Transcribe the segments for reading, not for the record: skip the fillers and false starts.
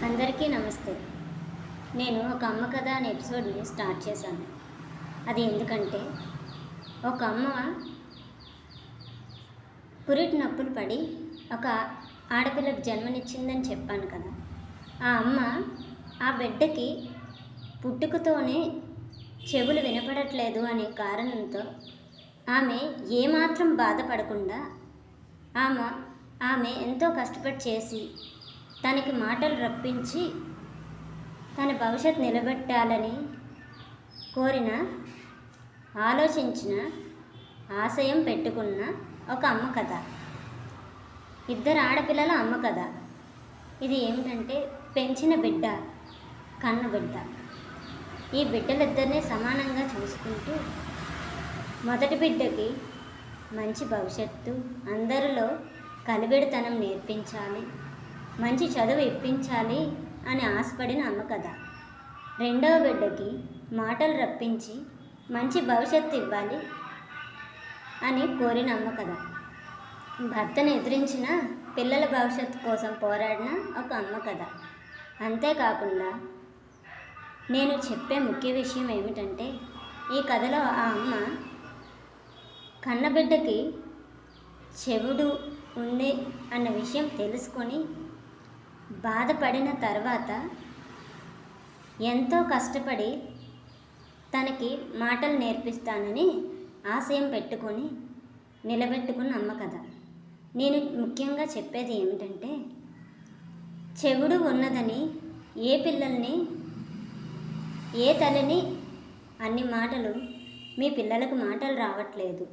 అందరికీ నమస్తే. నేను ఒక అమ్మ కథ అనే ఎపిసోడ్ని స్టార్ట్ చేశాను. అది ఎందుకంటే ఒక అమ్మ పురిటి నొప్పులు పడి ఒక ఆడపిల్లకు జన్మనిచ్చిందని చెప్పాను కదా. ఆ అమ్మ ఆ బిడ్డకి పుట్టుకతోనే చెవులు వినపడట్లేదు అనే కారణంతో ఆమె ఏమాత్రం బాధపడకుండా ఆమె ఎంతో కష్టపడి చేసి తనకి మాటలు రప్పించి తన భవిష్యత్తు నిలబెట్టాలని కోరిన, ఆలోచించిన, ఆశయం పెట్టుకున్న ఒక అమ్మ కథ. ఇద్దరు ఆడపిల్లల అమ్మ కథ. ఇది ఏమిటంటే పెంచిన బిడ్డ, కన్న బిడ్డ. ఈ బిడ్డలిద్దరినీ సమానంగా చూసుకుంటూ మొదటి బిడ్డకి మంచి భవిష్యత్తు, అందరిలో కలివిడితనం నేర్పించాలి, మంచి చదువు ఇప్పించాలి అని ఆశపడిన అమ్మ కథ. రెండవ బిడ్డకి మాటలు రప్పించి మంచి భవిష్యత్తు ఇవ్వాలి అని కోరిన అమ్మ కథ. భర్తను ఎదిరించిన, పిల్లల భవిష్యత్తు కోసం పోరాడిన ఒక అమ్మ కథ. అంతేకాకుండా నేను చెప్పే ముఖ్య విషయం ఏమిటంటే, ఈ కథలో ఆ అమ్మ కన్నబిడ్డకి చెవుడు ఉంది అన్న విషయం తెలుసుకొని బాధపడిన తర్వాత ఎంతో కష్టపడి తనకి మాటలు నేర్పిస్తానని ఆశయం పెట్టుకొని నిలబెట్టుకున్న అమ్మ కథ. నేను ముఖ్యంగా చెప్పేది ఏమిటంటే, చెవుడు ఉన్నదని ఏ పిల్లల్ని, ఏ తల్లిని అన్ని మాటలు మీ పిల్లలకు మాటలు రావట్లేదు,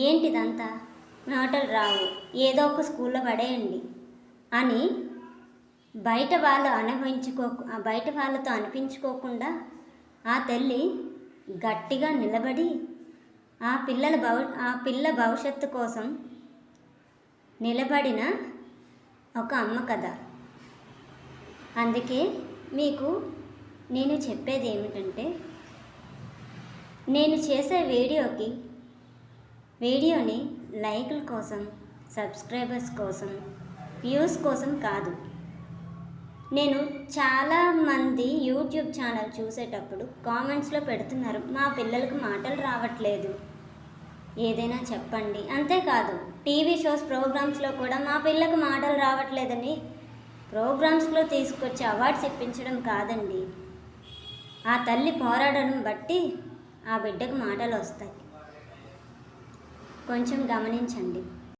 ఏంటిదంతా మాటలు రావు, ఏదో ఒక స్కూల్లో పడేయండి అని బయట వాళ్ళతో అనిపించుకోకుండా ఆ తల్లి గట్టిగా నిలబడి ఆ పిల్ల భవిష్యత్తు కోసం నిలబడిన ఒక అమ్మ కథ. అందుకే మీకు నేను చెప్పేది ఏమిటంటే, నేను చేసే వీడియోని లైకుల కోసం, సబ్స్క్రైబర్స్ కోసం, వ్యూస్ కోసం కాదు. నేను చాలామంది యూట్యూబ్ ఛానల్ చూసేటప్పుడు కామెంట్స్లో పెడుతున్నారు, మా పిల్లలకు మాటలు రావట్లేదు, ఏదైనా చెప్పండి. అంతేకాదు, టీవీ షోస్, ప్రోగ్రామ్స్లో కూడా మా పిల్లకు మాటలు రావట్లేదని ప్రోగ్రామ్స్లో తీసుకొచ్చి అవార్డ్స్ ఇప్పించడం కాదండి, ఆ తల్లి పోరాడడం బట్టి ఆ బిడ్డకు మాటలు వస్తాయి. కొంచెం గమనించండి.